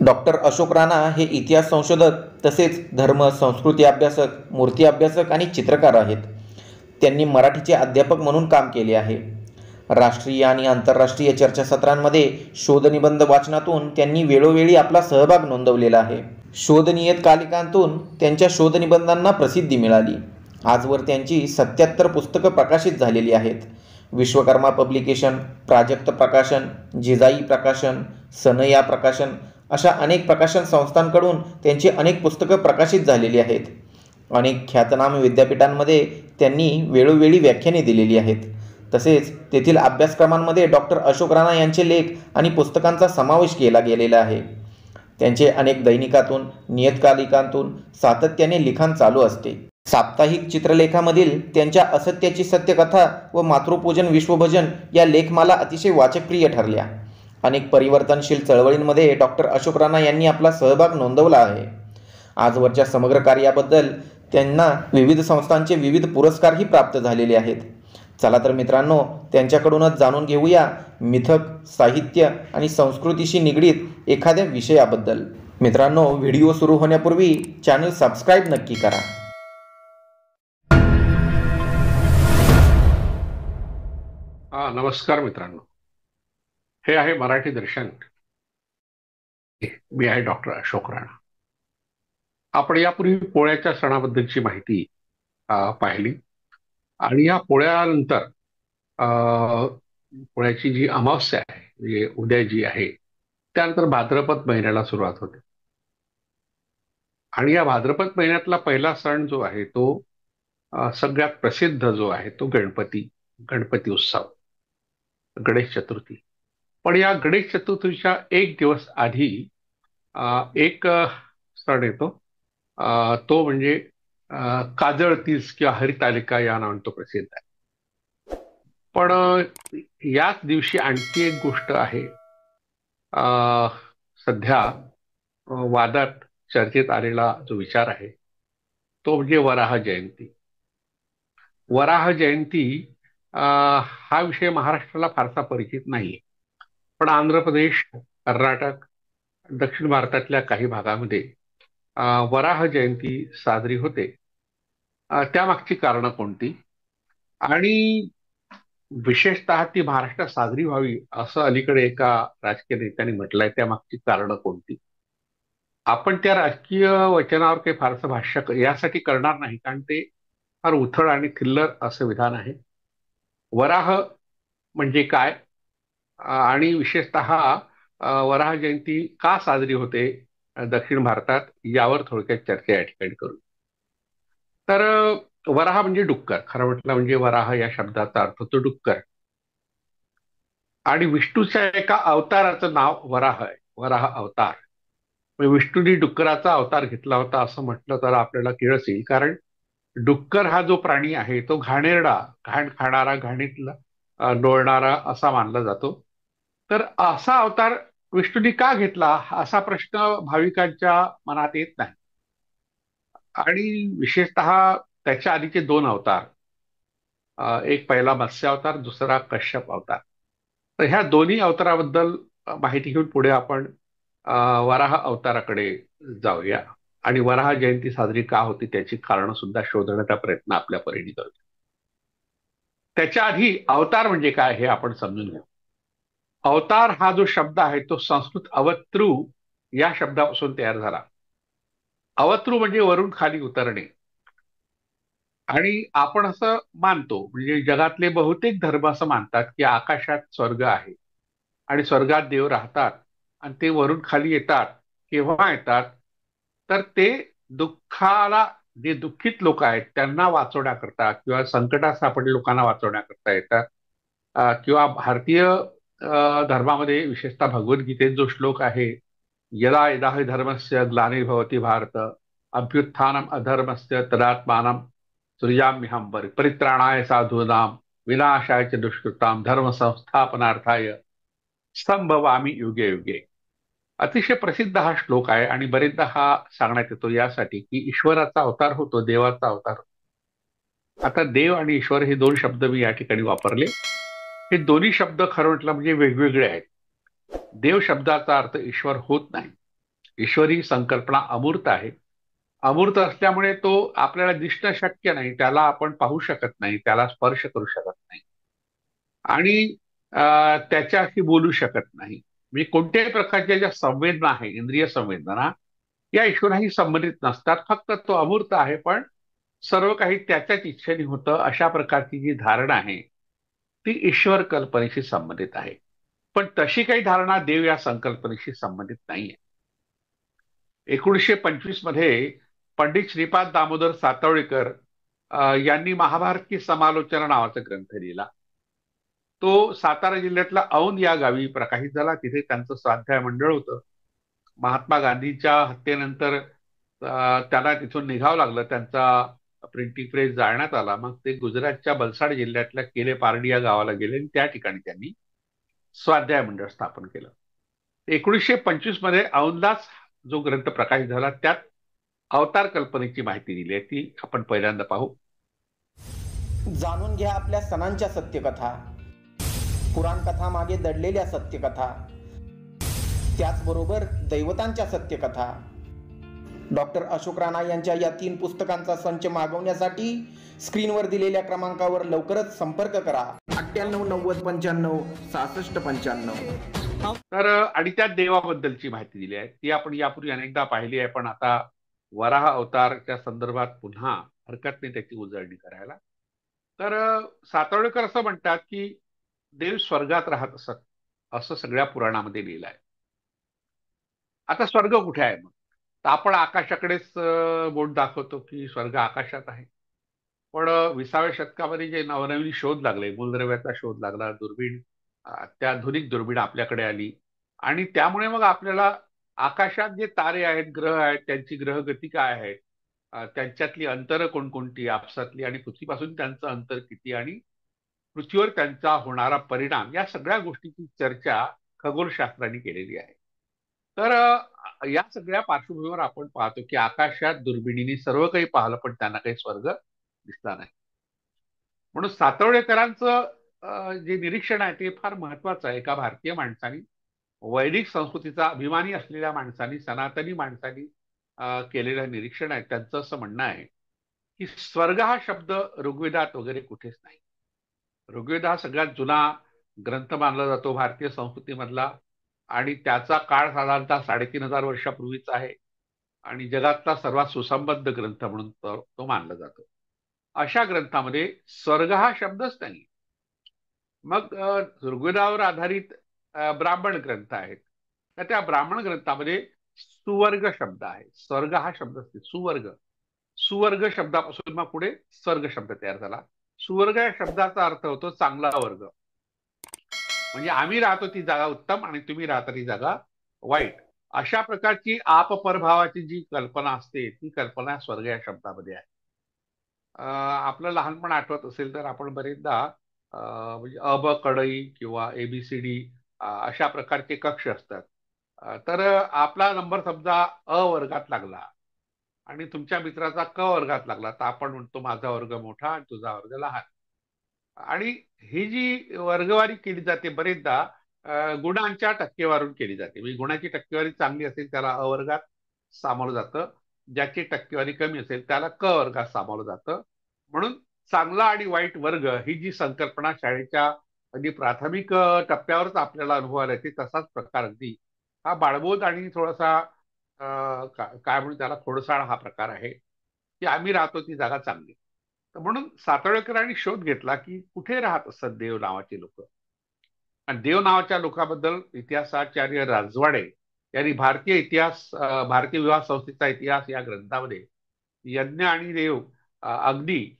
Doctor Ashok Rana हे इतिहास संशोधक तसेच धर्म संस्कृती अभ्यासक, मूर्ती अभ्यासक आणि चित्रकार आहेत. त्यांनी मराठीचे अध्यापक म्हणून काम केले आहे. राष्ट्रीय आणि आंतरराष्ट्रीय चर्चासत्रांमध्ये शोधनिबंध वाचनातून त्यांनी वेळोवेळी आपला सहभाग नोंदवलेला आहे. शोधनियतकालिकांतून त्यांच्या शोधनिबंधांना प्रसिद्धी मिळाली. आजवर त्यांची 77 पुस्तकं प्रकाशित झालेली आहेत. विश्वकर्मा पब्लिकेशन, प्राजक्त प्रकाशन, जिजाई प्रकाशन, सनया प्रकाशन अशा अनेक प्रकाशन संस्थांकडून त्यांची अनेक पुस्तकं प्रकाशित झालेली आहेत. अनेक ख्यातनाम विद्यापीठांमध्ये त्यांनी वेळोवेळी व्याख्याने दिलेली आहेत. तसेच तेथील अभ्यासक्रमांमध्ये डॉक्टर अशोक राणा यांचे लेख आणि पुस्तकांचा समावेश केला गेलेला आहे. त्यांचे अनेक दैनिकातून, नियतकालिकांतून सातत्याने लिखाण चालू असते. साप्ताहिक चित्रलेखामधील त्यांच्या असत्याची सत्यकथा व मातृपूजन विश्वभजन या लेखमाला अतिशय वाचकप्रिय ठरल्या. अनेक परिवर्तनशील चळवळींमध्ये डॉक्टर अशोक राणा यांनी आपला सहभाग नोंदवला आहे. आजवरच्या समग्र कार्याबद्दल त्यांना विविध संस्थांचे विविध पुरस्कारही प्राप्त झालेले आहेत. चला तर मित्रांनो, त्यांच्याकडूनच जाणून घेऊया मिथक, साहित्य आणि संस्कृतीशी निगडीत एखाद्या विषयाबद्दल. मित्रांनो, व्हिडिओ सुरू होण्यापूर्वी चॅनल सबस्क्राईब नक्की करा. नमस्कार मित्रांनो, हे आहे मराठी दर्शन. मी आहे डॉक्टर अशोक राणा. आपण यापूर्वी पोळ्याच्या सणाबद्दलची माहिती पाहिली आणि या पोळ्यानंतर पोळ्याची जी अमावस्या आहे, म्हणजे उद्या जी आहे, त्यानंतर भाद्रपद महिन्याला सुरुवात होते. आणि या भाद्रपद महिन्यातला पहिला सण जो आहे तो सगळ्यात प्रसिद्ध जो आहे तो गणपती उत्सव, गणेश चतुर्थी. पण या गणेश चतुर्थीच्या एक दिवस आधी एक सण येतो, तो म्हणजे काजळ तीज किंवा हरितालिका या नावाने तो प्रसिद्ध आहे. पण याच दिवशी आणखी एक गोष्ट आहे, सध्या वादात चर्चेत आलेला जो विचार आहे तो म्हणजे वराह जयंती. वराह जयंती हा विषय महाराष्ट्राला फारसा परिचित नाही, पण आंध्र प्रदेश, कर्नाटक, दक्षिण भारतातल्या काही भागामध्ये वराह जयंती साजरी होते. त्यामागची कारणं कोणती आणि विशेषतः ती महाराष्ट्रात साजरी व्हावी असं अलीकडे एका राजकीय नेत्यांनी म्हटलंय, त्यामागची कारणं कोणती. आपण त्या राजकीय वचनावर काही फारसं भाष्य यासाठी करणार नाही, कारण ते फार उथळ आणि थिल्लर असं विधान आहे. वराह म्हणजे काय आणि विशेषतः वराह जयंती का साजरी होते दक्षिण भारतात, यावर थोडक्यात चर्चा या ठिकाणी करू. तर वराह म्हणजे डुक्कर, खरं म्हटलं म्हणजे वराह या शब्दाचा अर्थ तो डुक्कर. आणि विष्णूच्या एका अवताराचं नाव वराह आहे, वराह अवतार. विष्णूंनी डुक्कराचा अवतार घेतला होता असं म्हटलं तर आपल्याला किळस येईल, कारण डुक्कर हा जो प्राणी आहे तो घाणेरडा, घाण खाणारा, घाणीतला डोळणारा असा मानला जातो. तर असा अवतार विष्णूंनी का घेतला असा प्रश्न भाविकांच्या मनात येत नाही. आणि विशेषतः त्याच्या आधीचे दोन अवतार, एक पहिला मत्स्य अवतार, दुसरा कश्यप अवतार. तर ह्या दोन्ही अवताराबद्दल माहिती घेऊन पुढे आपण वराह अवताराकडे जाऊया आणि वराह जयंती साजरी का होती त्याची कारणं सुद्धा शोधण्याचा प्रयत्न आपल्या परीने करूया. त्याच्या आधी अवतार म्हणजे काय हे आपण समजून घेऊ. अवतार हा जो शब्द आहे तो संस्कृत अवतृ या शब्दापासून तयार झाला. अवतृ म्हणजे वरून खाली उतरणे. आणि आपण असं मानतो, म्हणजे जगातले बहुतेक धर्म असं मानतात की आकाशात स्वर्ग आहे आणि स्वर्गात देव राहतात आणि ते वरून खाली येतात. केव्हा येतात तर ते दुःखाला, जे दुःखित लोक आहेत त्यांना वाचवण्याकरता किंवा संकटात सापडलेल्या लोकांना वाचवण्याकरता येतात. किंवा भारतीय धर्मामध्ये विशेषतः भगवद्गीतेत जो श्लोक आहे, यदा यदा हि धर्मस्य ग्लानिर्भवति भारत अभ्युत्थानम अधर्मस्य तदात्मानं सृजाम्यहं परित्राणाय साधूनां विनाशाय च दुष्कृतां धर्म संस्थापनार्थाय संभवामि युगे युगे. अतिशय प्रसिद्ध हा श्लोक आहे आणि बरेचदा हा सांगण्यात येतो यासाठी की ईश्वराचा अवतार होतो, देवाचा अवतार होतो. आता देव आणि ईश्वर हे दोन शब्द मी या ठिकाणी वापरले. हे दोन्ही शब्द खरं म्हटलं म्हणजे वेगवेगळे आहेत. देव शब्दाचा अर्थ ईश्वर होत नाही. ईश्वरी संकल्पना अमूर्त आहे. अमूर्त असल्यामुळे तो आपल्याला दिसणं शक्य नाही, त्याला आपण पाहू शकत नाही, त्याला स्पर्श करू शकत नाही आणि त्याच्याशी बोलू शकत नाही. म्हणजे कोणत्याही प्रकारच्या ज्या संवेदना आहे, इंद्रिय संवेदना, या ईश्वराशी संबंधित नसतात. फक्त तो अमूर्त आहे, पण सर्व काही त्याच्याच इच्छेने होतं, अशा प्रकारची जी धारणा आहे ती ईश्वर कल्पनेशी संबंधित आहे. पण तशी काही धारणा देव या संकल्पनेशी संबंधित नाहीये. 1925 मध्ये पंडित श्रीपाद दामोदर सातवळेकर यांनी महाभारत की समालोचना नावाचा ग्रंथ लिहिला. तो सातारा जिल्ह्यातला औंध या गावी प्रकाशित झाला. तिथे त्यांचं स्वाध्याय मंडळ होतं. महात्मा गांधीच्या हत्येनंतर त्यांना तिथून निघावं लागलं. त्यांचा प्रिंटिंग प्रेस जाळण्यात आला. मग ते गुजरातच्या बलसाड जिल्ह्यातल्या केले पारडी या गावाला गेले आणि त्या ठिकाणी त्यांनी स्वाध्याय मंडळ स्थापन केलं. 1925 मध्ये औंधलाच जो ग्रंथ प्रकाशित झाला त्यात अवतार कल्पनेची माहिती दिली आहे, ती आपण पहिल्यांदा पाहू. जाणून घ्या आपल्या सणांच्या सत्यकथा, पुराण कथा मागे दडलेल्या सत्यकथा, त्याचबरोबर दैवतांच्या सत्यकथा. डॉक्टर अशोक राणा यांच्या या 3 पुस्तकांचा संच मागवण्यासाठी स्क्रीनवर दिलेल्या क्रमांकावर लवकरच संपर्क करा. 9890956695. तर आणि त्या देवाबद्दलची माहिती दिली आहे, ती आपण यापूर्वी अनेकदा पाहिली आहे, पण आता वराह अवतारच्या संदर्भात पुन्हा हरकत नाही त्याची उजळणी करायला. तर सातवळेकर असं म्हणतात की देव स्वर्गात राहत असत, असं सगळ्या पुराणामध्ये लिहिलं आहे. आता स्वर्ग कुठे आहे मग? तर आपण आकाशाकडेच बोट दाखवतो की स्वर्ग आकाशात आहे. पण 20व्या शतकामध्ये जे नवनवीन शोध लागले, मूलद्रव्याचा शोध लागला, दुर्बीण, अत्याधुनिक दुर्बीण आपल्याकडे आली आणि त्यामुळे मग आपल्याला आकाशात जे तारे आहेत, ग्रह आहेत, त्यांची ग्रहगती काय आहे, त्यांच्यातली अंतर कोणकोणती आपसातली आणि पृथ्वीपासून त्यांचं अंतर किती आणि पृथ्वीवर त्यांचा होणारा परिणाम, या सगळ्या गोष्टीची चर्चा खगोलशास्त्राने केलेली आहे. तर या सगळ्या पार्श्वभूमीवर आपण पाहतो की आकाशात दुर्बिणीने सर्व काही पाहिलं, पण त्यांना काही स्वर्ग दिसला नाही. म्हणून सातवळेकरांचं जे निरीक्षण आहे ते फार महत्वाचं आहे. एका भारतीय माणसाने, वैदिक संस्कृतीचा अभिमानी असलेल्या माणसाने, सनातनी माणसाने केलेलं निरीक्षण आहे. त्यांचं असं म्हणणं आहे की स्वर्ग हा शब्द ऋग्वेदात वगैरे कुठेच नाही. ऋग्वेद हा सगळ्यात जुना ग्रंथ मानला जातो भारतीय संस्कृतीमधला आणि त्याचा काळ साधारणतः 3500 वर्षापूर्वीचा आहे आणि जगातला सर्वात सुसंबद्ध ग्रंथ म्हणून तो मानला जातो. अशा ग्रंथामध्ये स्वर्ग हा शब्दच नाही. मग ऋग्वेदावर आधारित ब्राह्मण ग्रंथ आहेत, तर त्या ब्राह्मण ग्रंथामध्ये सुवर्ग शब्द आहे. स्वर्ग हा शब्द असते, सुवर्ग. सुवर्ग शब्दापासून मग पुढे स्वर्ग शब्द तयार झाला. सुवर्ग या शब्दाचा अर्थ होतो चांगला वर्ग. म्हणजे आम्ही राहतो ती जागा उत्तम आणि तुम्ही राहता ती जागा वाईट, अशा प्रकारची आपपरभावाची जी कल्पना असते ती कल्पना स्वर्ग या शब्दामध्ये आहे. आपलं लहानपण आठवत असेल तर आपण बरेचदा म्हणजे अ ब कडई किंवा एबीसीडी अशा प्रकारचे कक्ष असतात. तर आपला नंबर समजा अ वर्गात लागला आणि तुमच्या मित्राचा क वर्गात लागला, तर आपण म्हणतो माझा वर्ग मोठा आणि तुझा वर्ग लहान. आणि ही जी वर्गवारी केली जाते बरेचदा गुणांच्या टक्केवारून केली जाते. म्हणजे गुणाची टक्केवारी चांगली असेल त्याला अ वर्गात सामावलं जातं, ज्याची टक्केवारी कमी असेल त्याला क वर्गात सामावलं जातं. म्हणून चांगला आणि वाईट वर्ग ही जी संकल्पना शाळेच्या अगदी प्राथमिक टप्प्यावरच आपल्याला अनुभवायला येते, तसाच प्रकार अगदी हा बाळबोध आणि थोडासा काय म्हणून त्याला खोडसाळ हा प्रकार आहे की आम्ही राहतो ती जागा चांगली. तर म्हणून सातवळेकरांनी शोध घेतला की कुठे राहत असत देव नावाचे लोक. आणि देव नावाच्या लोकांबद्दल इतिहासाचार्य राजवाडे यांनी भारतीय इतिहास, भारतीय विवाह संस्थेचा इतिहास या ग्रंथामध्ये यज्ञ आणि देव अग्नी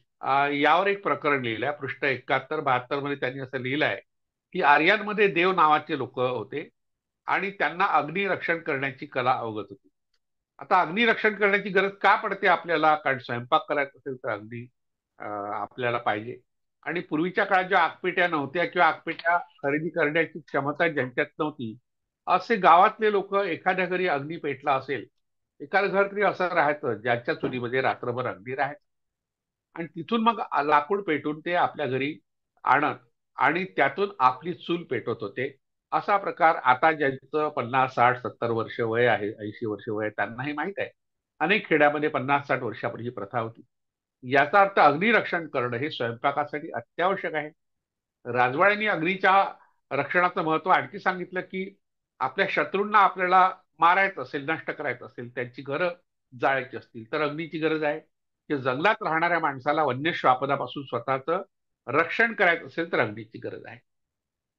यावर एक प्रकरण लिहिलं आहे. पृष्ठ 71-72 मध्ये त्यांनी असं लिहिलं आहे की आर्यांमध्ये देव नावाचे लोक होते आणि त्यांना अग्निरक्षण करण्याची कला अवगत होती. आता अग्निरक्षण करण्याची गरज का पडते आपल्याला? कारण स्वयंपाक करायचा असेल तर अग्नी आपल्याला पाहिजे. आणि पूर्वीच्या काळात ज्या आगपेट्या नव्हत्या किंवा आगपेट्या खरेदी करण्याची क्षमता ज्यांच्यात नव्हती, असे गावातले लोक, एखाद्या घरी अग्नी पेटला असेल, एखादं घर तरी असं राहायचं ज्याच्या चुलीमध्ये रात्रभर अग्नी राहायचं आणि तिथून मग लाकूड पेटून ते आपल्या घरी आणत आणि त्यातून आपली चूल पेटवत होते. असा प्रकार आता ज्यांचं 50, 60, 70 वर्ष वय आहे, 80 वर्ष वय आहे, त्यांनाही माहित आहे. अनेक खेड्यामध्ये 50-60 वर्षापूर्वी ही प्रथा होती. याचा अर्थ अग्निरक्षण करणं हे स्वयंपाकासाठी अत्यावश्यक आहे. राजवाड्यांनी अग्नीच्या रक्षणाचं महत्व आणखी सांगितलं, की आपल्या शत्रूंना आपल्याला मारायचं असेल, नष्ट करायचं असेल, त्यांची घरं जाळायची असतील तर अग्नीची गरज आहे. की जंगलात राहणाऱ्या माणसाला वन्य श्वापदापासून स्वतःचं रक्षण करायचं असेल तर अग्नीची गरज आहे.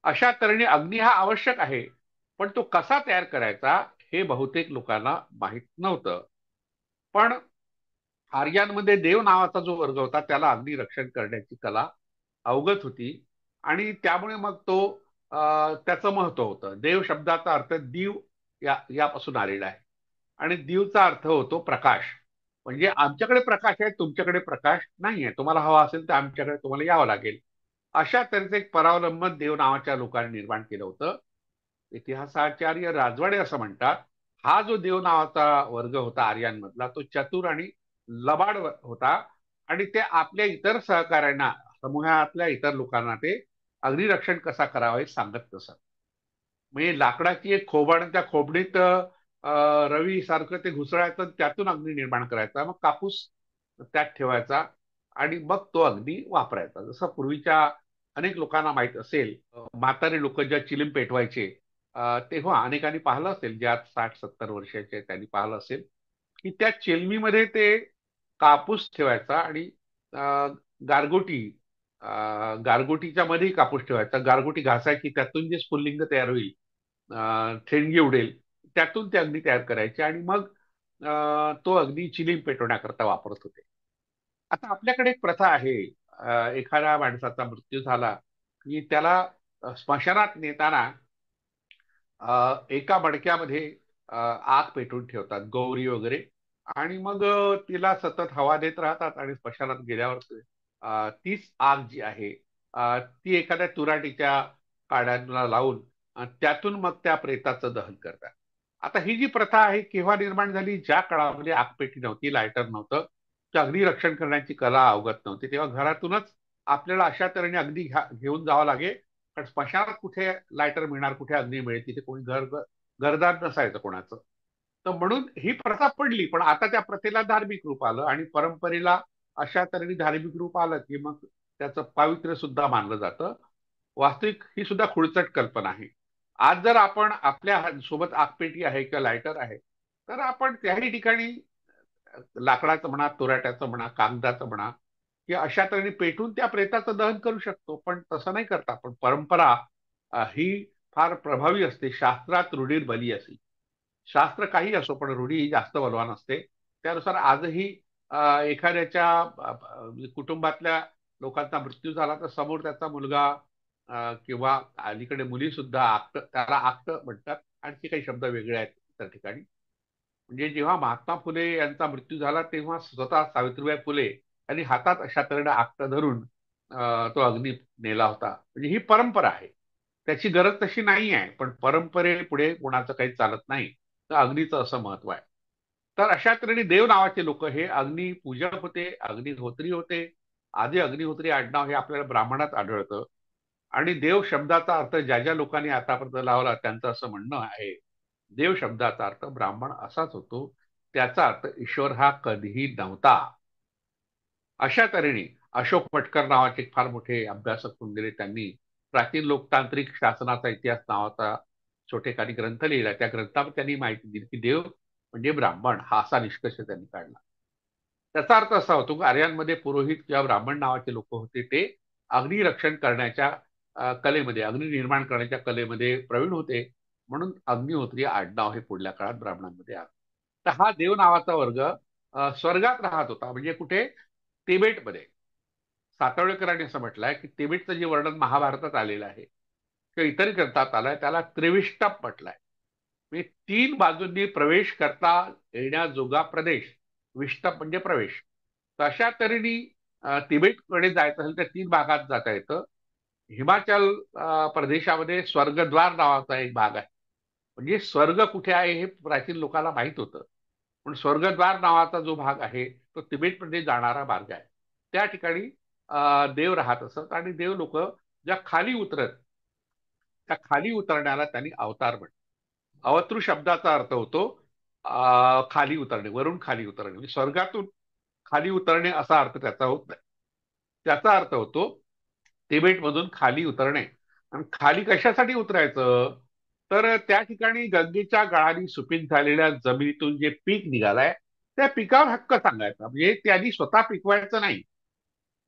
अशा तऱ्हेने अग्नी हा आवश्यक आहे, पण तो कसा तयार करायचा हे बहुतेक लोकांना माहीत नव्हतं. पण आर्यांमध्ये देव नावाचा जो वर्ग होता त्याला अग्नी रक्षण करण्याची कला अवगत होती आणि त्यामुळे मग तो त्याचं महत्व होतं. देव शब्दाचा अर्थ दीव यापासून आलेला आहे आणि दीवचा अर्थ होतो प्रकाश. म्हणजे आमच्याकडे प्रकाश आहे, तुमच्याकडे प्रकाश नाही आहे. तुम्हाला हवा असेल तर आमच्याकडे तुम्हाला यावं लागेल. अशा तऱ्हेचं एक परावलंबन देव नावाच्या लोकांनी निर्माण केलं होतं. इतिहासाचार्य राजवाडे असं म्हणतात, हा जो देव नावाचा वर्ग होता आर्यांमधला तो चतुर आणि लबाड होता आणि ते आपल्या इतर सहकाऱ्यांना, समूहातल्या इतर लोकांना ते अग्निरक्षण कसा करावं हे सांगत असत. म्हणजे लाकडाची एक खोबण, त्या खोबणीत रवी सारखं ते घुसळायचं, त्यातून अग्नी निर्माण करायचा, मग कापूस त्यात ठेवायचा आणि मग तो अग्नी वापरायचा. जसं पूर्वीच्या अनेक लोकांना माहित असेल, म्हातारे लोक ज्या चिलीम पेटवायचे, तेव्हा अनेकांनी पाहिलं असेल, ज्या 60-70 वर्षाचे त्यांनी पाहिलं असेल की त्या चिलमीमध्ये ते कापूस ठेवायचा आणि गारगोटी, गारगोटीच्या मध्ये कापूस ठेवायचा, गारगोटी घासायची, त्यातून जे स्फुल्लिंग तयार होईल, ठेणगी उडेल, त्यातून ते अग्नी तयार करायचे आणि मग तो अग्नी चिलीम पेटवण्याकरता वापरत होते. आता आपल्याकडे एक प्रथा आहे, एखाद्या माणसाचा मृत्यू झाला की त्याला स्मशानात नेताना एका मडक्यामध्ये आग पेटवून ठेवतात, गौरी वगैरे, आणि मग तिला सतत हवा देत राहतात आणि स्मशानात गेल्यावर तीच आग जी आहे ती एखाद्या तुराटीच्या काड्यांना लावून त्यातून मग त्या प्रेताचं दहन करतात. आता ही जी प्रथा आहे केव्हा निर्माण झाली? ज्या काळामध्ये आगपेटी नव्हती, लायटर नव्हतं, तर अग्नी रक्षण करण्याची कला अवगत नव्हती, तेव्हा घरातूनच आपल्याला अशा तऱ्हेने अग्नी घेऊन जावं लागे. कारण स्मशानात कुठे लायटर मिळणार, कुठे अग्नी मिळेल, तिथे कोणी घरदार नसायचं कोणाचं. तर म्हणून ही प्रथा पडली, पण आता त्या प्रथेला धार्मिक रूप आलं आणि परंपरेला अशा तऱ्हेने धार्मिक रूप आलं की मग त्याचं पावित्र्य सुद्धा मानलं जातं. वास्तविक ही सुद्धा खुळचट कल्पना आहे. आज जर आपण आपल्या सोबत आगपेटी आहे किंवा लायटर आहे, तर आपण त्याही ठिकाणी लाकडाचं म्हणा, तुराट्याचं म्हणा, कागदाचं म्हणा, की अशा तऱ्हेने पेटून त्या प्रेताचं दहन करू शकतो. पण तसं नाही करता. पण परंपरा ही फार प्रभावी असते. शास्त्रात रूढीर बली असे. शास्त्र काही असो, पण रूढी ही जास्त बलवान असते. त्यानुसार आजही एखाद्याच्या कुटुंबातल्या लोकांचा मृत्यू झाला तर समोर त्याचा मुलगा किंवा अलीकडे मुली सुद्धा आक्त, त्याला आक्त म्हणतात, आणखी काही शब्द वेगळे आहेत त्या ठिकाणी. म्हणजे जेव्हा महात्मा फुले यांचा मृत्यू झाला तेव्हा स्वतः सावित्रीबाई फुले यांनी हातात अशा तऱ्हेने आक्त धरून तो अग्नी नेला होता. म्हणजे ही परंपरा आहे. त्याची गरज तशी नाही आहे, पण परंपरेपुढे कोणाचं काही चालत नाही. तर अग्नीचं असं महत्व आहे. तर अशा तऱ्हेने देव नावाचे लोक हे अग्निपूजक होते, अग्निहोत्री होते. आधी अग्निहोत्री आडनाव हे आपल्याला ब्राह्मणात आढळतं आणि देव शब्दाचा अर्थ ज्या ज्या लोकांनी आतापर्यंत लावला त्यांचं असं म्हणणं आहे, देव शब्दाचा अर्थ ब्राह्मण असाच होतो. त्याचा अर्थ ईश्वर हा कधीही नव्हता. अशा तऱ्हेने अशोक पटकर नावाचे फार मोठे अभ्यासक होऊन गेले. त्यांनी प्राचीन लोकतांत्रिक शासनाचा इतिहास नावाचा छोटेखानी ग्रंथ लिहिला. त्या ग्रंथामध्ये त्यांनी माहिती दिली की देव म्हणजे ब्राह्मण, हा असा निष्कर्ष त्यांनी काढला. त्याचा अर्थ असा होतो की आर्यांमध्ये पुरोहित किंवा ब्राह्मण नावाचे लोक होते, ते अग्नी रक्षण करण्याच्या कलेमध्ये, अग्नी निर्माण करण्याच्या कलेमध्ये प्रवीण होते. म्हणून अग्निहोत्री आडनाव हे पुढल्या काळात ब्राह्मणांमध्ये आलं. तर हा देव नावाचा वर्ग स्वर्गात राहत होता. म्हणजे कुठे? तिबेटमध्ये. सातवळेकरांनी असं म्हटलंय की तिबेटचं जे वर्णन महाभारतात आलेलं आहे किंवा इतर ग्रंथात आलंय त्याला त्रिविष्टप म्हटलंय. म्हणजे 3 बाजूंनी प्रवेश करता येण्याजोगा प्रदेश. विष्टप म्हणजे प्रवेश. तर अशा तऱ्हेने तिबेटकडे जायचं असेल तर 3 भागात जाता येतं. हिमाचल प्रदेशामध्ये स्वर्गद्वार नावाचा एक भाग आहे. म्हणजे स्वर्ग कुठे आहे हे प्राचीन लोकांना माहित होतं. पण स्वर्गद्वार नावाचा जो भाग आहे तो तिबेटमध्ये जाणारा मार्ग आहे. त्या ठिकाणी देव राहत असत आणि देव लोक ज्या खाली उतरत त्या खाली उतरण्याला त्यांनी अवतार म्हटलं. अवतृ शब्दाचा अर्थ होतो खाली उतरणे, वरून खाली उतरणे, म्हणजे स्वर्गातून खाली उतरणे असा अर्थ त्याचा होत नाही. त्याचा अर्थ होतो तिबेटमधून खाली उतरणे. आणि खाली कशासाठी उतरायचं, तर त्या ठिकाणी गंगेच्या गळाने सुपीक झालेल्या जमिनीतून जे पीक निघालंय त्या पिकावर हक्क सांगायचा. म्हणजे त्यांनी स्वतः पिकवायचं नाही,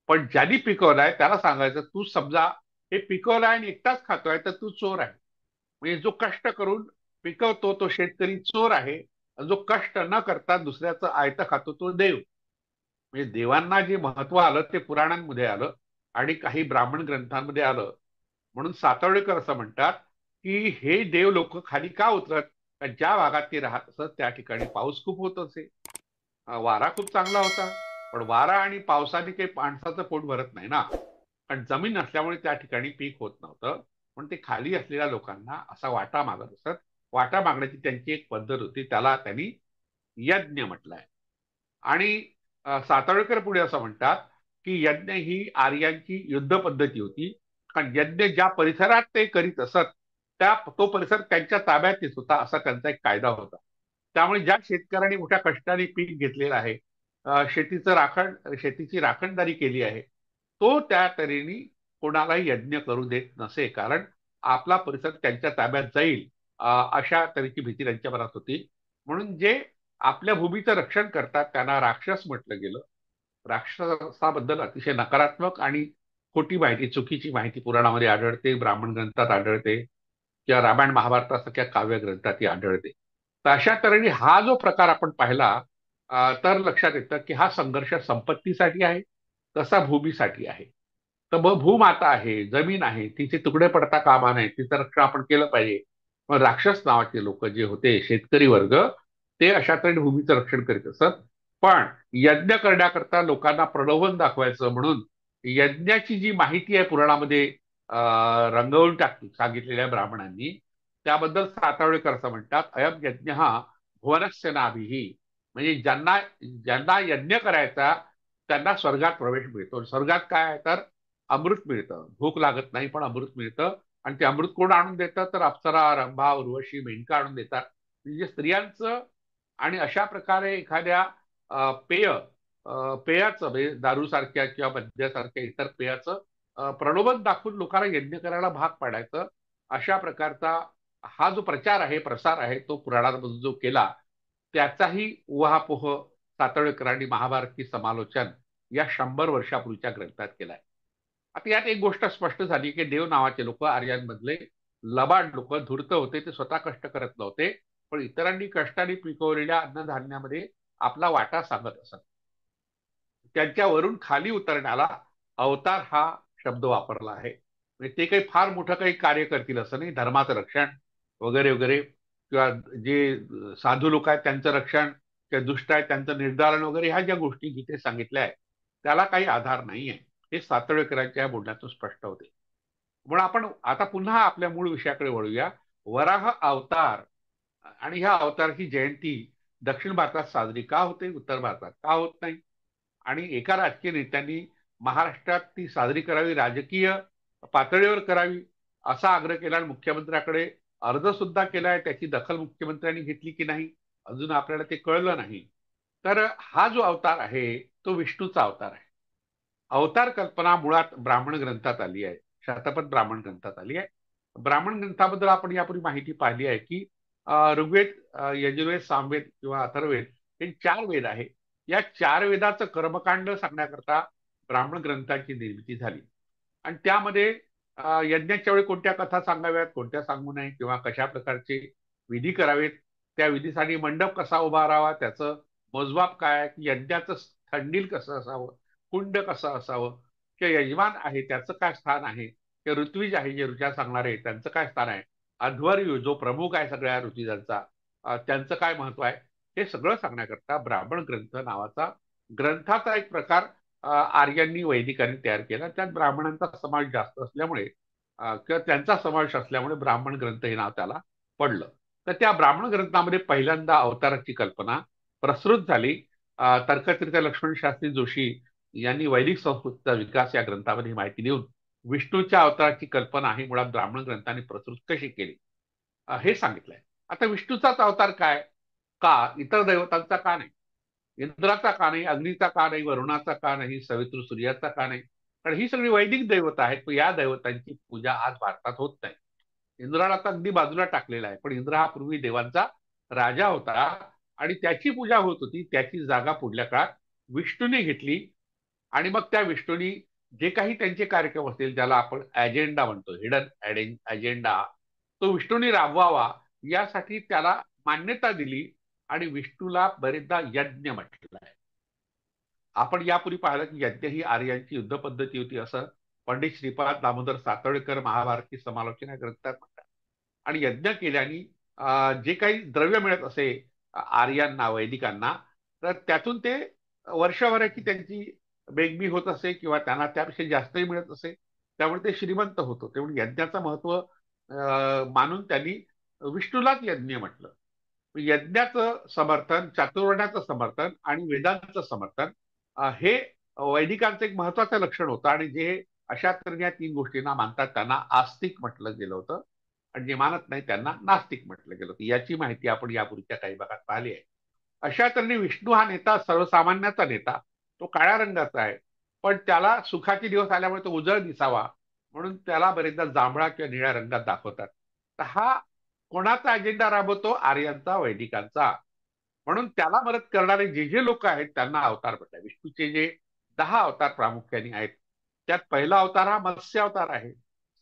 पण ज्यांनी पिकवलाय त्याला सांगायचं, तू समजा हे पिकवलाय आणि एकटाच खातोय तर तू चोर आहे. म्हणजे जो कष्ट करून पिकवतो तो शेतकरी चोर आहे, जो कष्ट न करता दुसऱ्याचं आयतं खातो तो देव. म्हणजे देवांना जे महत्व आलं ते पुराणांमध्ये आलं आणि काही ब्राह्मण ग्रंथांमध्ये आलं. म्हणून सातवळेकर असं म्हणतात की हे देव लोक खाली का उतरत, ज्या भागात ते राहत असत त्या ठिकाणी पाऊस खूप होत असे, वारा खूप चांगला होता. पण वारा आणि पावसाने काही माणसाचं पोट भरत नाही ना, कारण जमीन नसल्यामुळे त्या ठिकाणी पीक होत नव्हतं. पण ते खाली असलेल्या लोकांना असा वाटा मागत असत. वाटा मागण्याची त्यांची एक पद्धत होती, त्याला त्यांनी यज्ञ म्हटलंय. आणि साताळेकर पुढे असं म्हणतात की यज्ञ ही आर्यांची युद्ध पद्धती होती, कारण यज्ञ ज्या परिसरात ते करीत असत तो परिसर त्यांच्या ताब्यात येत होता, असा त्यांचा एक कायदा होता. त्यामुळे ज्या शेतकऱ्यांनी मोठ्या कष्टाने पीक घेतलेलं आहे, शेतीची राखणदारी केली आहे, तो त्या तऱ्हेने कोणालाही यज्ञ करू देत नसे, कारण आपला परिसर त्यांच्या ताब्यात जाईल अशा तऱ्हेची भीती त्यांच्या मनात होती. म्हणून जे आपल्या भूमीचं रक्षण करतात त्यांना राक्षस म्हटलं गेलं. राक्षसाबद्दल अतिशय नकारात्मक आणि खोटी माहिती, चुकीची माहिती पुराणामध्ये आढळते, ब्राह्मण ग्रंथात आढळते किंवा रामायण महाभारतासारख्या काव्य ग्रंथात ही आढळते. तर अशा तऱ्हेने हा जो प्रकार आपण पाहिला तर लक्षात येतं की हा संघर्ष संपत्तीसाठी आहे, तसा भूमीसाठी आहे. तर भूमाता आहे, जमीन आहे, तिचे तुकडे पडता कामा नये, तिचं रक्षण आपण केलं पाहिजे. मग राक्षस नावाचे लोक जे होते, शेतकरी वर्ग, ते अशा तऱ्हेने भूमीचं रक्षण करीत असत. पण यज्ञ करण्याकरता लोकांना प्रलोभन दाखवायचं म्हणून यज्ञाची जी माहिती आहे पुराणामध्ये रंगवून टाकली सांगितलेल्या ब्राह्मणांनी, त्याबद्दल सातावळेकर असं म्हणतात, अयम यज्ञ हा भुवनस्य नाभिही. म्हणजे ज्यांना ज्यांना यज्ञ करायचा त्यांना स्वर्गात प्रवेश मिळतो. स्वर्गात काय आहे तर अमृत मिळतं, भूक लागत नाही पण अमृत मिळतं. आणि ते अमृत कोण आणून देतं तर अप्सरा, रंभा, उर्वशी, मेनका आणून देतात. म्हणजे स्त्रियांचं आणि अशा प्रकारे एखाद्या पेय पेयाचं म्हणजे दारू सारख्या किंवा मद्यासारख्या इतर पेयाचं प्रलोभन दाखवून लोकांना यज्ञ करायला भाग पाडायचं, अशा प्रकारचा हा जो प्रचार आहे, प्रसार आहे, तो पुराणामध्ये जो केला त्याचाही उहापोह सातळेकरांनी महाभारती समालोचन या 100 वर्षापूर्वीच्या ग्रंथात केलाय. आता यात एक गोष्ट स्पष्ट झाली की देव नावाचे लोक आर्यांमधले लबाड लोक, धूर्त होते. ते स्वतः कष्ट करत नव्हते, पण इतरांनी कष्टाने पिकवलेल्या अन्नधान्यामध्ये आपला वाटा सांगत असत. त्यांच्यावरून खाली उतरण्याला अवतार हा शब्द वापरला आहे. म्हणजे ते काही फार मोठं काही कार्य करतील असं नाही, धर्माचं रक्षण वगैरे वगैरे, किंवा जे साधू लोक आहेत त्यांचं रक्षण, किंवा दुष्ट आहेत त्यांचं निर्धारण वगैरे, ह्या ज्या गोष्टी गीतेत सांगितल्या आहेत त्याला काही आधार नाही आहे, हे सातळेकरांच्या बोलण्यातून स्पष्ट होते. म्हणून आपण आता पुन्हा आपल्या मूळ विषयाकडे वळूया. वराह अवतार आणि ह्या अवताराची जयंती दक्षिण भारतात साजरी का होते, उत्तर भारतात का होत नाही? आणि एका राजकीय नेत्यांनी महाराष्ट्रात ती साजरी करावी, राजकीय पातळीवर करावी, असा आग्रह केला आणि मुख्यमंत्र्याकडे अर्ज सुद्धा केलाय. त्याची दखल मुख्यमंत्र्यांनी घेतली की नाही अजून आपल्याला ते कळलं नाही. तर हा जो अवतार आहे तो विष्णूचा अवतार आहे. अवतार कल्पना मुळात ब्राह्मण ग्रंथात आली आहे, शतपथ ब्राह्मण ग्रंथात आली आहे. ब्राह्मण ग्रंथाबद्दल आपण यापूर्वी माहिती पाहिली आहे की ऋग्वेद, यजुर्वेद, सामवेद किंवा अथर्ववेद हे 4 वेद आहे. या 4 वेदाचं कर्मकांड सांगण्याकरता ब्राह्मण ग्रंथाची निर्मिती झाली. आणि त्यामध्ये यज्ञाच्या वेळी कोणत्या कथा सांगाव्यात, कोणत्या सांगू नये, किंवा कशा प्रकारचे विधी करावेत, त्या विधीसाठी मंडप कसा उभारावा, त्याचं मोजमाप काय, यज्ञाचं थंडील कसं असावं, कुंड कसं असावं, किंवा यजमान आहे त्याचं काय स्थान आहे, किंवा ऋत्विज आहे जे ऋचा सांगणारे त्यांचं काय स्थान आहे, अध्वर्यू जो प्रमुख आहे सगळ्या ऋतुजांचा त्यांचं काय महत्व आहे, हे सगळं सांगण्याकरता ब्राह्मण ग्रंथ नावाचा ग्रंथाचा एक प्रकार आर्यांनी वैदिकांनी तयार केला. त्यात ब्राह्मणांचा समावेश जास्त असल्यामुळे किंवा त्यांचा समावेश असल्यामुळे ब्राह्मण ग्रंथ हे नाव त्याला पडलं. तर त्या ब्राह्मण ग्रंथामध्ये पहिल्यांदा अवताराची कल्पना प्रसृत झाली. तर्कतीर्थ लक्ष्मण शास्त्री जोशी यांनी वैदिक संस्कृतीचा विकास या ग्रंथामध्ये माहिती देऊन विष्णूच्या अवताराची कल्पना ही मुळात ब्राह्मण ग्रंथांनी प्रस्तुत कशी केली हे सांगितलंय. आता विष्णूचाच अवतार काय, का इतर देवतांचा का नाही, इंद्राचा का नाही, अग्नीचा का नाही, वरुणाचा का नाही, सवितृ सूर्याचा का नाही? कारण ही सगळी वैदिक दैवता आहेत, पण या दैवतांची पूजा आज भारतात होत नाही. इंद्राला तर अगदी बाजूला टाकलेला आहे, पण इंद्र हा पूर्वी देवांचा राजा होता आणि त्याची पूजा होत होती. त्याची जागा पुढल्या काळात विष्णूने घेतली आणि मग त्या विष्णूनी जे काही त्यांचे कार्यक्रम असतील, ज्याला आपण अजेंडा म्हणतो, हिडन अजेंडा, तो विष्णूने राबवावा यासाठी त्याला मान्यता दिली आणि विष्णूला बरेचदा यज्ञ म्हटलेलं आहे. आपण यापूर्वी पाहिलं की यज्ञ ही आर्यांची युद्ध पद्धती होती असं पंडित श्रीपाद दामोदर सातवळेकर महाभारती समालोचना ग्रंथात म्हणतात. आणि यज्ञ केल्याने जे काही द्रव्य मिळत असे आर्यांना, वैदिकांना, तर त्यातून ते वर्षभराची त्यांची बेगबी होत असे किंवा त्यांना त्यापेक्षा जास्तही मिळत असे. त्यामुळे ते श्रीमंत होतो. त्यामुळे यज्ञाचं महत्व मानून त्यांनी विष्णूलाच यज्ञ म्हटलं. यज्ञाचं समर्थन, चातुर्वर्ण्याचं समर्थन आणि वेदांचं समर्थन हे वैदिकांचं एक महत्वाचं लक्षण होतं. आणि जे अशा तऱ्हेने या तीन गोष्टींना मानतात त्यांना आस्तिक म्हटलं गेलं होतं आणि जे मानत नाही त्यांना नास्तिक म्हटलं गेलं होतं. याची माहिती आपण यापूर्वीच्या काही भागात पाहिली आहे. अशा तऱ्हेने विष्णू हा नेता सर्वसामान्याचा नेता, तो काळ्या रंगाचा आहे, पण त्याला सुखाचे दिवस आल्यामुळे तो उजळ दिसावा म्हणून त्याला बरेचदा जांभळा किंवा निळ्या रंगात दाखवतात. तर हा कोणाचा अजेंडा राबवतो? आर्यांचा, वैदिकांचा. म्हणून त्याला मदत करणारे जे जे लोक आहेत त्यांना अवतार म्हटलं. विष्णूचे जे 10 अवतार प्रामुख्याने आहेत, त्यात पहिला अवतार हा मत्स्य अवतार आहे,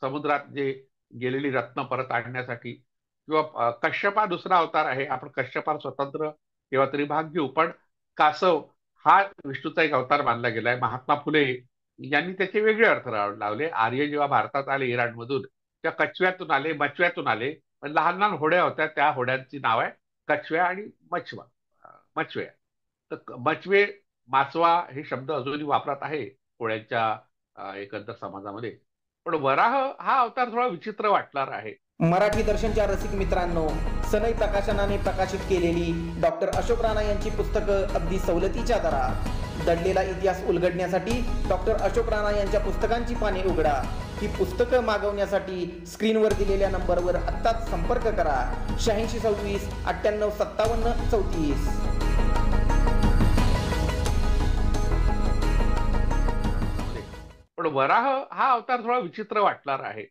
समुद्रात जे गेलेली रत्न परत आणण्यासाठी. किंवा कश्यपा दुसरा अवतार आहे. आपण कश्यपा स्वतंत्र केव्हा तरी भाग घेऊ, पण कासव हा विष्णूचा एक अवतार मानला गेलाय. महात्मा फुले यांनी त्याचे वेगळे अर्थ लावले. आर्य जेव्हा भारतात आले इराणमधून, त्या कचव्यातून आले, मचव्यातून आले. लहान लहान होड्या होत्या, त्या होड्यांची नाव आहे कचव्या आणि मचवा, मचव्या. तर मचवे, माचवा हे शब्द अजूनही वापरात आहे कोळ्यांच्या एकंदर समाजामध्ये. पण वराह हा अवतार थोडा विचित्र वाटणार आहे. मराठी दर्शनच्या रसिक मित्रांनो, सनई प्रकाशनाने प्रकाशित केलेली डॉक्टर अशोक राणा यांची पुस्तकं अगदी सवलतीच्या दरात. दडलेला इतिहास उलगडण्यासाठी डॉक्टर अशोक राणा यांच्या पुस्तकांची पाने उघडा. ही पुस्तकं मागवण्यासाठी स्क्रीनवर दिलेल्या नंबरवर आत्ताच संपर्क करा. 8626 9857 34. पण वराह हा अवतार थोडा विचित्र वाटणार आहे.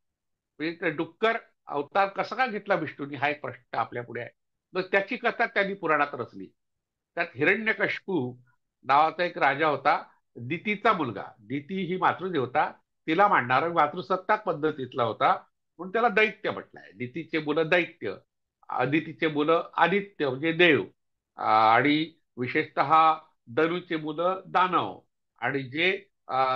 म्हणजे डुक्कर अवतार कसा का घेतला विष्णूंनी, हा एक प्रश्न आपल्या पुढे आहे. मग त्याची कथा त्यांनी पुराणात रचली. त्यात हिरण्यकशिपू नावाचा एक राजा होता, दितीचा मुलगा. दिती ही मातृदेवता, तिला मांडणारा मातृसत्ताक पद्धतीतला होता, म्हणून त्याला दैत्य म्हटलंय. दितीचे मुलं दैत्य, अदितीचे मुलं आदित्य म्हणजे देव, आणि विशेषतः धनुचे मुलं दानव, आणि जे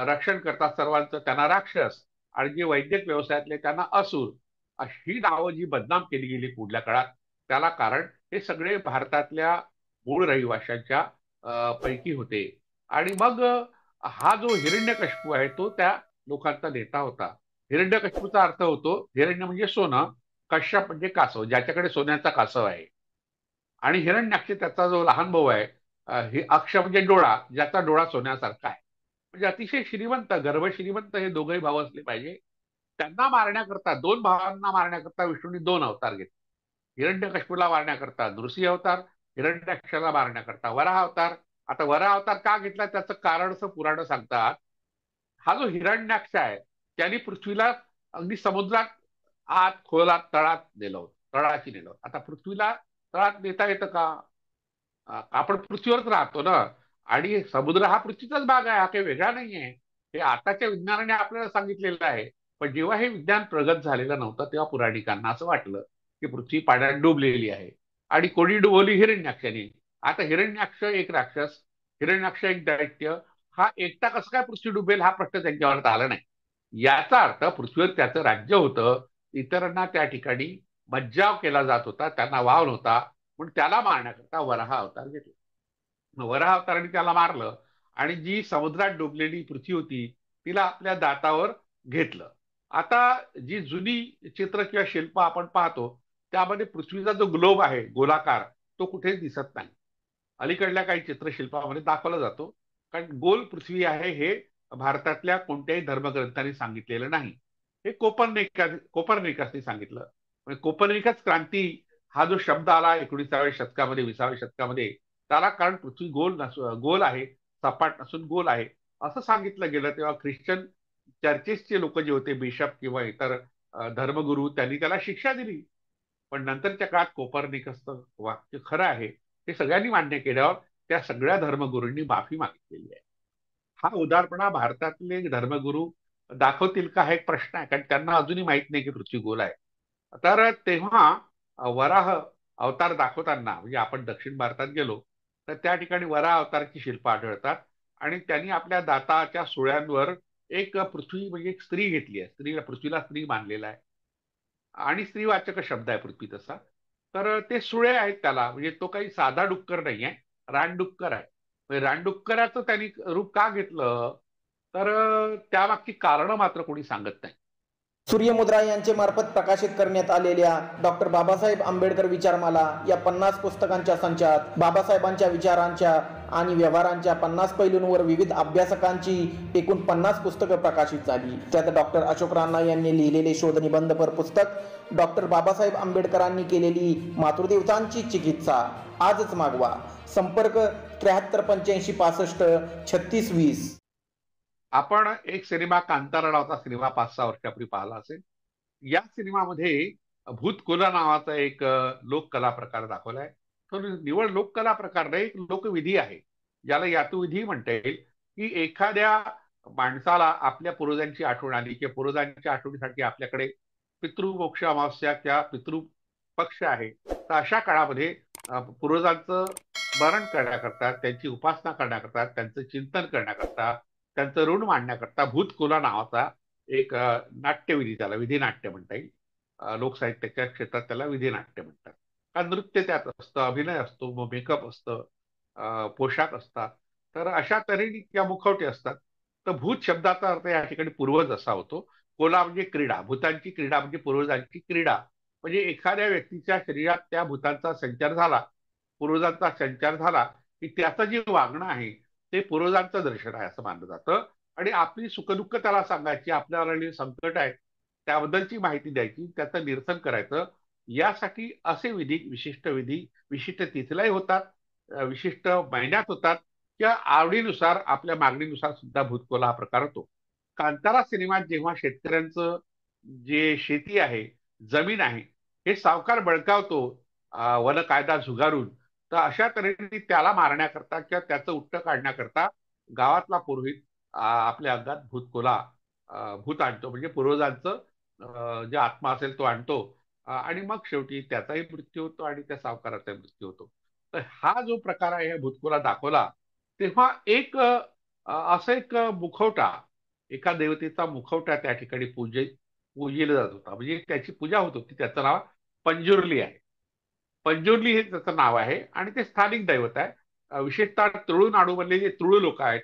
रक्षण करतात सर्वांचं त्यांना राक्षस, आणि जे वैद्यक व्यवसायातले त्यांना असुर. ही नावं जी बदनाम केली गेली पुढल्या काळात, त्याला कारण हे सगळे भारतातल्या मूळ रहिवाशांच्या पैकी होते. आणि मग हा जो हिरण्यकशिपू आहे तो त्या लोकांचा नेता होता. हिरण्यकशिपूचा अर्थ होतो, हिरण्य म्हणजे सोनं, कश्यप म्हणजे कासव, ज्याच्याकडे सोन्याचा कासव आहे. आणि हिरण्याक्ष त्याचा जो लहान भाऊ आहे, हे अक्ष म्हणजे डोळा, ज्याचा डोळा सोन्यासारखा आहे. म्हणजे अतिशय श्रीमंत, गर्भ श्रीमंत हे दोघंही भाऊ असले पाहिजे. त्यांना मारण्याकरता, दोन भावांना मारण्याकरता विष्णूंनी दोन अवतार घेतले. हिरण्यकशिपूला मारण्याकरता नृसिंह अवतार, हिरण्याक्षला मारण्याकरता वराह अवतार. आता वराह अवतार का घेतला त्याचं कारण पुराण सांगतात. हा जो हिरण्याक्ष आहे त्यांनी पृथ्वीला अगदी समुद्रात आत खोलात तळात नेलं होतं, तळाशी नेलं होतं. आता पृथ्वीला तळात नेता येतं का? आपण पृथ्वीवरच राहतो ना, आणि समुद्र हा पृथ्वीचाच भाग आहे, हा काही वेगळा नाहीये. हे आताच्या विज्ञानाने आपल्याला सांगितलेलं आहे. पण जेव्हा हे विज्ञान प्रगत झालेलं नव्हतं तेव्हा पुराणिकांना असं वाटलं की पृथ्वी पाण्यात डुबलेली आहे, आणि कोणी डुबवली? हिरण्याक्षाने. आता हिरण्याक्ष एक राक्षस, हिरण्याक्ष एक दैत्य, हा एकटा कसं काय पृथ्वी डुबेल हा प्रश्न त्यांच्यावर आला नाही. याचा अर्थ पृथ्वीवर त्याचं राज्य होतं, इतरांना त्या ठिकाणी मज्जाव केला जात होता, त्यांना वाव नव्हता, म्हणून त्याला मारण्याकरता वराह अवतार घेतला. वराह अवताराने त्याला मारलं आणि जी समुद्रात डुबलेली पृथ्वी होती तिला आपल्या दातावर घेतलं. आता जी जुनी चित्र किंवा शिल्प आपण पाहतो त्यामध्ये पृथ्वीचा जो ग्लोब आहे गोलाकार, तो कुठेच दिसत नाही. अलीकडल्या काही चित्रशिल्पामध्ये दाखवला जातो, कारण गोल पृथ्वी आहे हे भारतातल्या कोणत्याही धर्मग्रंथांनी सांगितलेलं नाही. हे कोपर्निकसनी सांगितलं. म्हणजे कोपर्निकस क्रांती हा जो शब्द आला 19व्या शतकामध्ये, 20व्या शतकामध्ये, त्याला कारण पृथ्वी गोल आहे, सपाट नसून गोल आहे असं सांगितलं गेलं. तेव्हा ख्रिश्चन चर्चेसचे लोक जे होते, बिशप किंवा इतर धर्मगुरू, त्यांनी त्याला शिक्षा दिली. पण नंतरच्या काळात कोपर्निकसचं वाक्य खरं आहे हे सगळ्यांनी मान्य केल्यावर त्या सगळ्या धर्मगुरूंनी माफी मागितलेली आहे. हा उदारपणा भारतातले धर्मगुरू दाखवतील का, हा एक प्रश्न आहे. कारण त्यांना अजूनही माहित नाही की पृथ्वी गोल आहे. तर तेव्हा वराह अवतार दाखवताना, म्हणजे आपण दक्षिण भारतात गेलो तर त्या ठिकाणी वराह अवताराची शिल्प आढळतात. आणि त्यांनी आपल्या दाताच्या सुळ्यांवर एक पृथ्वी म्हणजे एक स्त्री घेतली आहे. पृथ्वीला स्त्री मानलेला आहे आणि स्त्रीवाचक शब्द आहे पृथ्वी तसा. तर ते सुळे आहेत त्याला, म्हणजे तो काही साधा डुक्कर नाही आहे, रानडुक्कर आहे. म्हणजे रानडुक्कराचं त्यांनी रूप का घेतलं, तर त्यामागची कारणं मात्र कोणी सांगत नाही. सूर्यमुद्रा यांचे मार्फत प्रकाशित करण्यात आलेल्या डॉक्टर बाबासाहेब आंबेडकर विचारमाला या 50 पुस्तकांच्या संचात बाबासाहेबांच्या विचारांच्या आणि व्यवहारांच्या 50 पैलूंवर विविध अभ्यासकांची एकूण 50 पुस्तकं प्रकाशित झाली. त्यात डॉक्टर अशोक राणा यांनी लिहिलेले शोधनिबंधपर पुस्तक, डॉक्टर बाबासाहेब आंबेडकरांनी केलेली मातृदेवतांची चिकित्सा, आजच मागवा. संपर्क 7385653620. आपण एक सिनेमा कांतारा नावाचा सिनेमा 5-6 वर्षापूर्वी पाहिला असेल. या सिनेमामध्ये भूतकोला नावाचा एक लोककला प्रकार दाखवलाय. तो निवड लोककला प्रकार नाही, एक लोकविधी आहे, ज्याला यातुविधी म्हणता येईल. की एखाद्या माणसाला आपल्या पूर्वजांची आठवण आली किंवा पूर्वजांच्या आठवणीसाठी आपल्याकडे पितृमोक्ष अमावस्या किंवा पितृपक्ष आहे, तर अशा काळामध्ये पूर्वजांचं स्मरण करण्याकरता, त्यांची उपासना करण्याकरता, त्यांचं चिंतन करण्याकरता, त्यांचं ऋण मांडण्याकरता भूतकोला नावाचा एक नाट्यविधी, त्याला विधिनाट्य म्हणता येईल. लोकसाहित्याच्या क्षेत्रात त्याला विधिनाट्य म्हणतात. कारण नृत्य त्यात असतं, अभिनय असतो, मेकअप असतं, पोशाख असतात. तर अशा तऱ्हेने त्या मुखवटे असतात. तर भूत शब्दाचा अर्थ या ठिकाणी पूर्वज असा होतो. कोला म्हणजे क्रीडा, भूतांची क्रीडा म्हणजे पूर्वजांची क्रीडा. म्हणजे एखाद्या व्यक्तीच्या शरीरात त्या भूतांचा संचार झाला, पूर्वजांचा संचार झाला, की त्याचं जे वागणं आहे ते पूर्वजांचं दर्शन आहे असं मानलं जातं. आणि आपली सुखदुःख त्याला सांगायची, आपल्याला आलेली संकट आहेत त्याबद्दलची माहिती द्यायची, त्याचं निरसन करायचं. यासाठी असे विधी विशिष्ट तिथीलाही होतात, विशिष्ट महिन्यात होतात, किंवा आवडीनुसार आपल्या मागणीनुसार सुद्धा भूतकोला हा प्रकार होतो. कांतारा सिनेमात जेव्हा शेतकऱ्यांचं जे शेती आहे, जमीन आहे, हे सावकार बळकावतो वन कायदा झुगारून, तर अशा तऱ्हेने त्याला मारण्याकरता किंवा त्याचं उत्तर काढण्याकरता गावातला पुरोहित आपल्या अंगात भूत आणतो. म्हणजे पूर्वजांचं जे आत्मा असेल तो आणतो. आणि मग शेवटी त्याचाही मृत्यू होतो आणि त्या सावकाराचाही मृत्यू होतो. तर हा जो प्रकार आहे भूतकोला दाखवला, तेव्हा एक असं एक मुखवटा, एका देवतेचा मुखवटा त्या ठिकाणी पूजिला जात होता. म्हणजे त्याची पूजा होत होती. त्याचं नाव पंजुर्ली आहे. पंजुर्ली हे त्याचं नाव आहे आणि ते स्थानिक दैवत आहे. विशेषतः तुळुनाडूमधले जे तुळू लोक आहेत,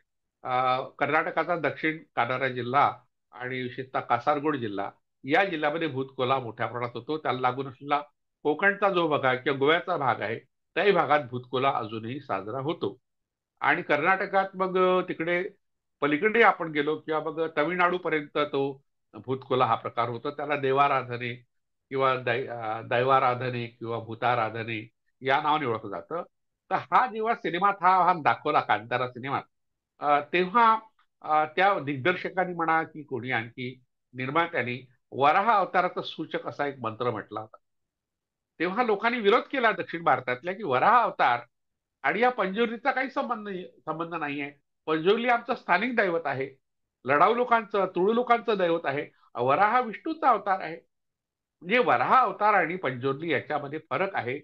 कर्नाटकाचा दक्षिण कानारा जिल्हा आणि विशेषतः कासारगोड जिल्हा, या जिल्ह्यामध्ये भूतकोला मोठ्या प्रमाणात होतो. त्याला लागून असलेला कोकणचा जो भाग आहे किंवा गोव्याचा भाग आहे, त्याही भागात भूतकोला अजूनही साजरा होतो. आणि कर्नाटकात मग तिकडे पलीकडे आपण गेलो किंवा मग तमिळनाडूपर्यंत तो भूतकोला हा प्रकार होतो. त्याला देवाराधने किंवा दैवाराधने किंवा भूताराधने या नावाने ओळखलं जातं. तर हा जेव्हा सिनेमात हा दाखवला, कांतारा सिनेमात, तेव्हा त्या दिग्दर्शकांनी म्हणा की कोणी आणखी निर्मात्यांनी वराह अवताराचा सूचक असा एक मंत्र म्हटला होता. तेव्हा लोकांनी विरोध केला दक्षिण भारतातल्या, की वराह अवतार आणि या पंजुर्लीचा काही संबंध नाहीये. पंजुर्ली आमचं स्थानिक दैवत आहे, लढाऊ लोकांचं, तुळू लोकांचं दैवत आहे. वराह हा विष्णूचा अवतार आहे. म्हणजे वराह अवतार आणि पंजुर्ली याच्यामध्ये फरक आहे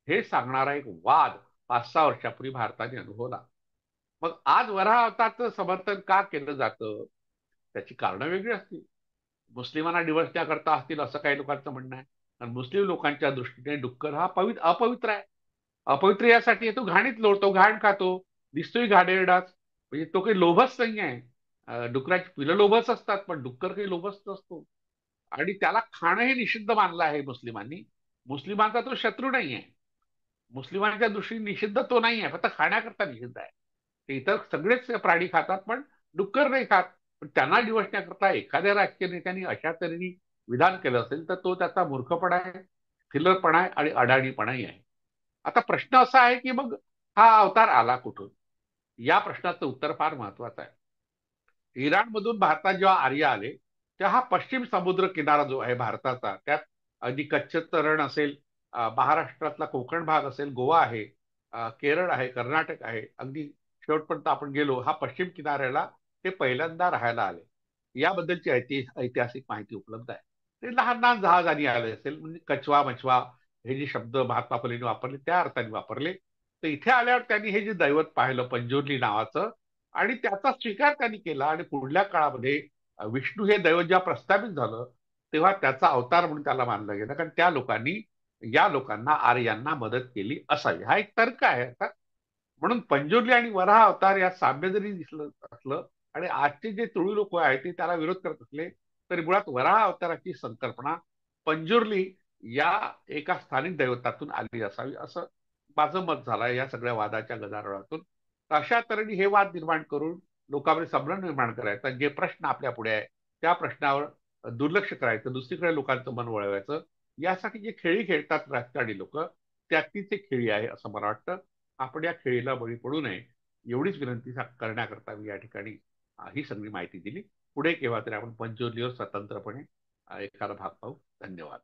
हे सांगणारा एक वाद 5-6 वर्षापूर्वी भारताने अनुभवला. मग आज वराह अवतारचं समर्थन का केलं जातं, त्याची कारणं वेगळी असतील. मुस्लिमांना डिव्हर्स त्या करता असतील असं काही लोकांचं म्हणणं आहे. कारण मुस्लिम लोकांच्या दृष्टीने डुक्कर हा अपवित्र आहे. अपवित्र यासाठी तो घाणीत लोळतो, घाण खातो, दिसतोय घाणेरडाच. म्हणजे तो काही लोभच नाही आहे. डुकराची पिलं लोभच असतात, पण डुक्कर काही लोभच नसतो. आणि त्याला खाणं हे निषिद्ध मानलं आहे मुस्लिमांनी. मुस्लिमांचा तो शत्रू नाही आहे. मुस्लिमांच्या दृष्टीने निषिद्ध तो नाही आहे, फक्त खाण्याकरता निषिद्ध आहे. ते इतर सगळेच प्राणी खातात, पण डुक्कर नाही खात. पण त्यांना डिवचण्याकरता एखाद्या राजकीय नेत्यांनी अशा तऱ्हेने विधान केलं असेल तर तो त्याचा मूर्खपणा आहे, थिल्लरपणा आहे आणि अडाणीपणाही आहे. आता प्रश्न असा आहे की मग हा अवतार आला कुठून? या प्रश्नाचं उत्तर फार महत्वाचं आहे. इराणमधून भारतात जेव्हा आर्य आले तेव्हा हा पश्चिम समुद्र किनारा जो आहे भारताचा, त्यात अगदी कच्छचं रण असेल, महाराष्ट्रातला कोकण भाग असेल, गोवा आहे, केरळ आहे, कर्नाटक आहे, अगदी शेवटपर्यंत आपण गेलो, हा पश्चिम किनाऱ्याला ते पहिल्यांदा राहायला आले. याबद्दलची ऐतिहासिक माहिती उपलब्ध आहे. ते लहान लहान जहाजांनी आले असेल, म्हणजे कचवा मचवा हे जे शब्द महात्मा फुलेंनी वापरले त्या अर्थाने वापरले. तर इथे आल्यावर त्यांनी हे जे दैवत पाहिलं पंजोर्ली नावाचं, आणि त्याचा स्वीकार त्यांनी केला आणि पुढल्या काळामध्ये विष्णू हे दैवत जेव्हा प्रस्थापित झालं तेव्हा त्याचा अवतार म्हणून त्याला मानलं गेलं, कारण त्या लोकांनी या लोकांना आर्यांना मदत केली असावी, हा एक तर्क आहे आता. म्हणून पंजोर्ली आणि वराह अवतार या साम्य जरी दिसलं असलं आणि आजचे जे तुळू लोक आहेत ते त्याला विरोध करत असले तरी मुळात वराह अवताराची संकल्पना पंजोर्ली या एका स्थानिक दैवतातून आली असावी असं माझं मत झालं या सगळ्या वादाच्या गदारोळातून. अशा तऱ्हेने हे वाद निर्माण करून लोकांमध्ये संभ्रम निर्माण करायचा, जे प्रश्न आपल्या पुढे आहे त्या प्रश्नावर दुर्लक्ष करायचं, दुसरीकडे लोकांचं मन वळवायचं, यासाठी जे खेळी खेळतात राजकारणी लोक, त्यातली ते खेळी आहे असं मला वाटतं. आपण या खेळीला बळी पडू नये एवढीच विनंती करण्याकरता मी या ठिकाणी ही सगळी माहिती दिली. पुढे केव्हा तरी आपण पंचोलीवर स्वतंत्रपणे एखादा भाग पाहू. धन्यवाद.